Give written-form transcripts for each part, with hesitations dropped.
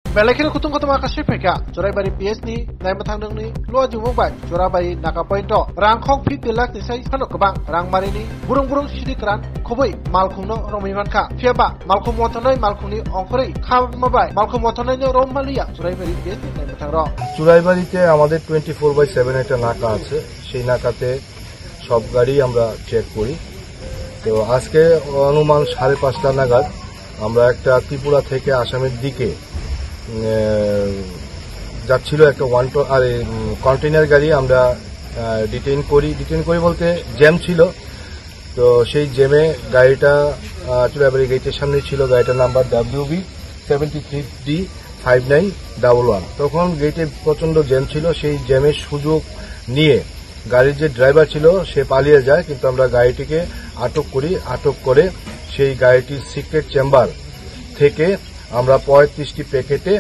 Belakiri kutung kota makasih peka, corai bari PS ni, nai matang deng ni, lo jumuk bai, corai bari naka pointo, rang kong 50 lakh ni sai, hanok kebang, rang mari ni, burung sidik ran, koboi, malkung no romiman ka, fiaba, malkung motonoi malkung ni ongkori, kham mabai, malkung motonoi no rom malia, corai bari PS ni, nai matang ro. চুরাই বাড়িতে আমাদের 24/7 একটা নাকা আছে, সেই নাকাতে সব গাড়ি আমরা check করি। তো আজকে অনুমান 5:30 নাগাদ আমরা একটা ত্রিপুরা থেকে আসামের দিকে যাচ্ছিল একটা কন্টেইনার গাড়ি আমরা ডিটেইন করি বলতে জ্যাম ছিল। তো সেই জ্যামে গাড়িটা চুরাইবাড়ি গেটের সামনে ছিল, গাড়িটার নাম্বার WB 73D5911। তখন গেটে প্রচন্ড জ্যাম ছিল, সেই জ্যামের সুযোগ নিয়ে গাড়ির যে ড্রাইভার ছিল সে পালিয়ে যায়, কিন্তু আমরা গাড়িটিকে আটক করে সেই গাড়িটির সিক্রেট চেম্বার থেকে আমরা 35টি প্যাকেটে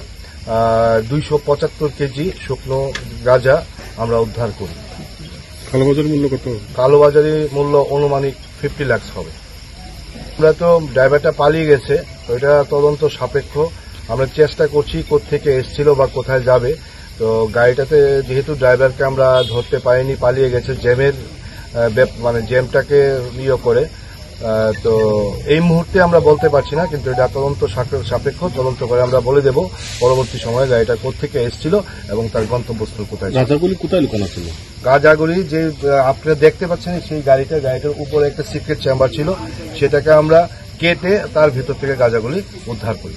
275 কেজি শুকনো গাঁজা আমরা উদ্ধার করি। কালোবাজারি মূল্য কত? কালোবাজারি মূল্য অনুমানিক 50 লাখ হবে। আমরা তো ড্রাইভারটা পালিয়ে গেছে, তো এটা তদন্ত সাপেক্ষ। আমরা চেষ্টা করছি কোত্থেকে এসেছিল বা কোথায় যাবে। তো গাড়িটাতে যেহেতু ড্রাইভারকে আমরা ধরতে পারিনি, পালিয়ে গেছে জ্যামের জ্যামটাকে করে, তো এই মুহূর্তে আমরা বলতে পারছি না, কিন্তু এটা তদন্ত সাপেক্ষ। তদন্ত করে আমরা বলে দেব পরবর্তী সময়ে গাড়িটা কোত্থেকে এসেছিল এবং তার গন্তব্যস্থল কোথায়। গাঁজাগুলি কোথায় লুকানো ছিল? গাঁজাগুলি যে আপনারা দেখতে পাচ্ছেন সেই গাড়িটার উপরে একটা সিক্রেট চেম্বার ছিল, সেটাকে আমরা কেটে তার ভিতর থেকে গাঁজাগুলি উদ্ধার করি।